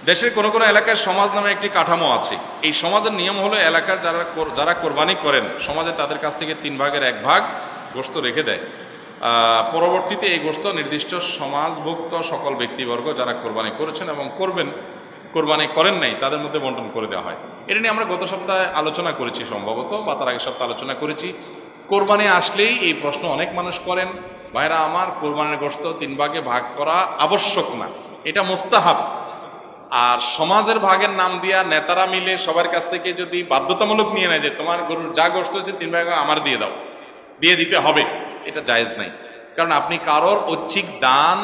দেশের কোনো কোনো এলাকায় সমাজ নামে একটি কাঠামো আছে। এই সমাজের নিয়ম হলো এলাকার যারা কোরবানি করেন সমাজে তাদের কাছ থেকে 3/1 গোশত রেখে দেয়। পরবর্তীতে এই গোশত নির্দিষ্ট সমাজভুক্ত সকল ব্যক্তিবর্গ যারা কোরবানি করেছেন এবং করবেন, কোরবানি করেন নাই, তাদের মধ্যে বন্টন করে দেওয়া হয়। এটা নিয়ে আমরা গত সপ্তাহে আলোচনা করেছি সম্ভবত, বা তার আগের সপ্তাহে আলোচনা করেছি। কোরবানি আসলেই এই প্রশ্ন অনেক মানুষ করেন, ভাইরা আমার কোরবানির গোশত 3 ভাগে ভাগ করা আবশ্যক না, এটা মোস্তাহাব। আর সমাজের ভাগের নাম দিয়া নেতারা মিলে সবার কাছ থেকে যদি বাধ্যতামূলক নিয়ে নেয় যে তোমার গরুর যা গোশত হচ্ছে 3 ভাগ আমার দিয়ে দাও, দিয়ে দিতে হবে, এটা জায়েজ নাই। কারণ আপনি কারোর ঐচ্ছিক দান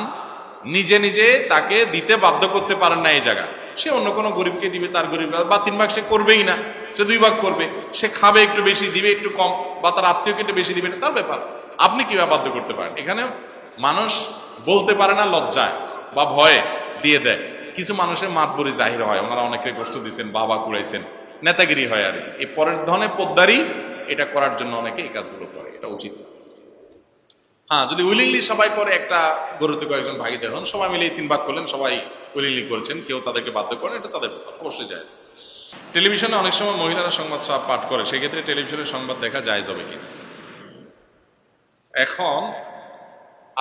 নিজে নিজে তাকে দিতে বাধ্য করতে পারেন না। এই জায়গা সে অন্য কোনো গরিবকে দিবে, তার গরিব বা 3 ভাগ সে করবেই না, সে 2 ভাগ করবে, সে খাবে একটু বেশি, দিবে একটু কম, বা তার আত্মীয়কে একটু বেশি দিবে, এটা তার ব্যাপার। আপনি কিভাবে বাধ্য করতে পারেন? এখানে মানুষ বলতে পারে না লজ্জায় বা ভয়ে দিয়ে দেয়। কিছু মানুষের মাতবরি জাহির হয়, ওনারা অনেকে কষ্ট দিয়েছেন, বাবা কুড়াইছেন, নেতাগিরি হয়। আর এই পরের ধরনের পোদ্দারি এটা করার জন্য অনেকে এই কাজগুলো করে, এটা উচিত। হ্যাঁ, যদি উইলিংলি সবাই করে, একটা গরুতে কয়েকজন ভাগিদার হন, সবাই মিলে 3 ভাগ করলেন, সবাই উইলিংলি করেছেন, কেউ তাদেরকে বাধ্য করেন, এটা তাদের অবশ্যই জায়েজ। টেলিভিশনে অনেক সময় মহিলারা সংবাদ পাঠ করে, সেক্ষেত্রে টেলিভিশনের সংবাদ দেখা জায়েজ হবে কিনা? এখন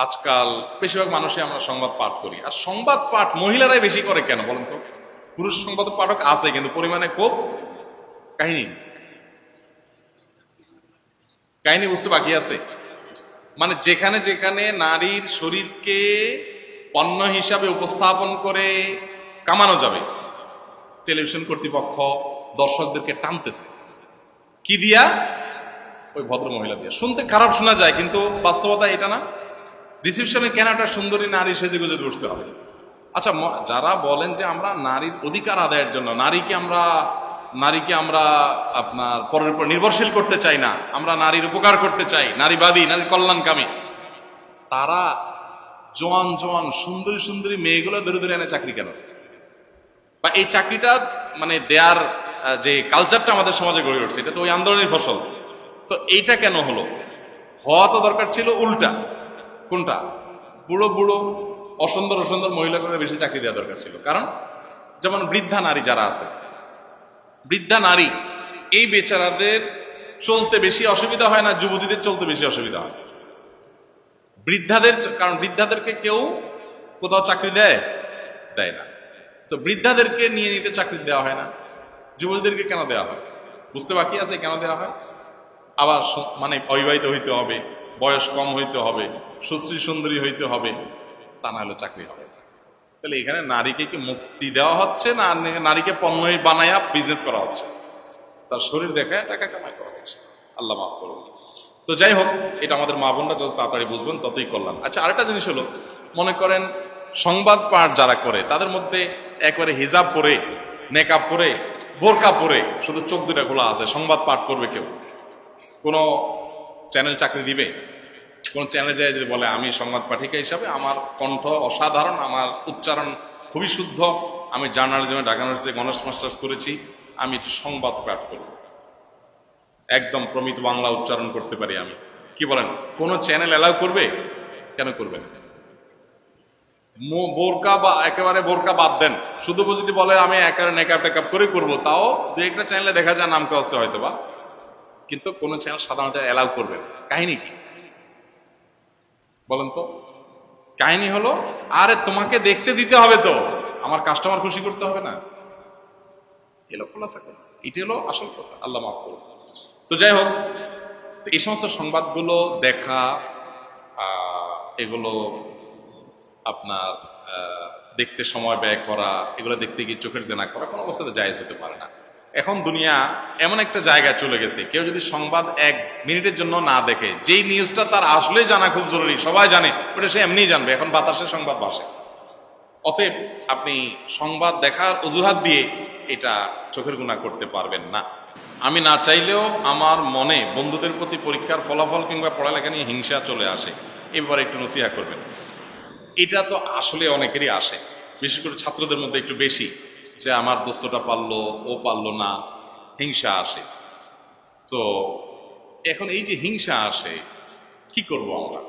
আজকাল বেশিরভাগ মানুষই আমরা সংবাদ পাঠ করি, আর সংবাদ পাঠ মহিলারাই বেশি করে কেন বলেন তো? পুরুষ সংবাদ পাঠক আছে কিন্তু পরিমাণে খুব। কাহিনী কাহিনী বুঝতে বাকি আছে। মানে যেখানে যেখানে নারীর শরীরকে পণ্য হিসাবে উপস্থাপন করে কামানো যাবে, টেলিভিশন কর্তৃপক্ষ দর্শকদেরকে টানতেছে। কি দিয়া? ওই ভদ্র মহিলা দিয়া। শুনতে খারাপ শোনা যায়, কিন্তু বাস্তবতা এটা না। রিসেপশনে কেন একটা সুন্দরী নারী সেজে গুজে বসতে হবে? আচ্ছা, যারা বলেন যে আমরা নারীর অধিকার আদায়ের জন্য নারীকে আমরা আপনার পরের উপর নির্ভরশীল করতে চাই না, আমরা নারীর উপকার করতে চাই, নারীবাদী, নারী কল্যাণকামী, তারা জোয়ান জোয়ান সুন্দরী সুন্দরী মেয়েগুলো ধরে ধরে এনে চাকরি কেন? বা এই চাকরিটা মানে দেয়ার যে কালচারটা আমাদের সমাজে গড়ে উঠছে, এটা তো ওই আন্দোলনের ফসল। তো এইটা কেন হলো? হওয়া তো দরকার ছিল উল্টা। কোনটা? বুড়ো বুড়ো অসুন্দর অসুন্দর মহিলা করে বেশি চাকরি দেওয়া দরকার ছিল। কারণ যেমন বৃদ্ধা নারী যারা আছে, বৃদ্ধা নারী, এই বেচারাদের চলতে বেশি অসুবিধা হয় না, যুবতীদের চলতে বেশি অসুবিধা হয় বৃদ্ধাদের। কারণ বৃদ্ধাদেরকে কেউ কোথাও চাকরি দেয় না, তো বৃদ্ধাদেরকে নিয়ে নিতে চাকরি দেওয়া হয় না। যুবতীদেরকে কেন দেওয়া হয়? বুঝতে বাকি আছে কেন দেওয়া হয়। আবার মানে অবিবাহিত হইতে হবে, বয়স কম হইতে হবে, সুশ্রী সুন্দরী হইতে হবে, তা না হলে চাকরি হবে। তাহলে এখানে নারীকে কি মুক্তি দেওয়া হচ্ছে না নারীকে পণ্য বানায়া বিজনেস করা হচ্ছে? তার শরীর দেখায় টাকা কামাই করা হচ্ছে। আল্লাহ মাফ করুন। তো যাই হোক, এটা আমাদের মা বোনরা যত তাড়াতাড়ি বুঝবেন ততই কল্যাণ। আচ্ছা, আরেকটা জিনিস হলো, মনে করেন সংবাদ পাঠ যারা করে তাদের মধ্যে একবারে হিজাব পরে, নেকাব পরে, বোরকা পরে, শুধু চোখ দুটা খোলা আছে, সংবাদ পাঠ করবে কেউ? কোনো চ্যানেল চাকরি দিবে? কোন চ্যানেলে যায় যদি বলে আমি সংবাদ পাঠিকা হিসাবে, আমার কণ্ঠ অসাধারণ, আমার উচ্চারণ খুবই শুদ্ধ, আমি জার্নালিজমে ঢাকা ইউনিভার্সিটিতে অনার্স মাস্টার্স করেছি, আমি একটু সংবাদ পাঠ করব, একদম প্রমিত বাংলা উচ্চারণ করতে পারি আমি, কি বলেন? কোন চ্যানেল অ্যালাউ করবে? কেন করবে না? বোরকা বা একেবারে বোরকা বাদ দেন, শুধু যদি বলে আমি একেবারে নেকাব টেকাব করে করবো, তাও দু একটা চ্যানেলে দেখা যায় নামকে আসতে হয়তো বা, কিন্তু কোন চ্যানেল সাধারণত অ্যালাউ করবে না। কাহিনী কি বলেন তো? কাহিনী হলো, আরে তোমাকে দেখতে দিতে হবে, তো আমার কাস্টমার খুশি করতে হবে না? এলো খোলাসা কথা, এটি হলো আসল কথা। আল্লাহ মাফ করুন। তো যাই হোক, এই সমস্ত সংবাদগুলো দেখা, এগুলো আপনার দেখতে সময় ব্যয় করা, এগুলো দেখতে গিয়ে চোখের জেনা করা কোনো অবস্থাতে জায়েজ হতে পারে না। এখন দুনিয়া এমন একটা জায়গায় চলে গেছে, কেউ যদি সংবাদ 1 মিনিটের জন্য না দেখে, যেই নিউজটা তার আসলে জানা খুব জরুরি, সবাই জানে, ওটা সে এমনিই জানবে। এখন বাতাসে সংবাদ ভাসে। অতএব আপনি সংবাদ দেখার অজুহাত দিয়ে এটা চোখের গুণা করতে পারবেন না। আমি না চাইলেও আমার মনে বন্ধুদের প্রতি পরীক্ষার ফলাফল কিংবা পড়ালেখা নিয়ে হিংসা চলে আসে, এবারে একটু নসিহা করবেন। এটা তো আসলে অনেকেরই আসে, বিশেষ করে ছাত্রদের মধ্যে একটু বেশি, যে আমার দোস্তটা পারলো, ও পারলো না, হিংসা আসে। তো এখন এই যে হিংসা আসে, কি করব আমরা?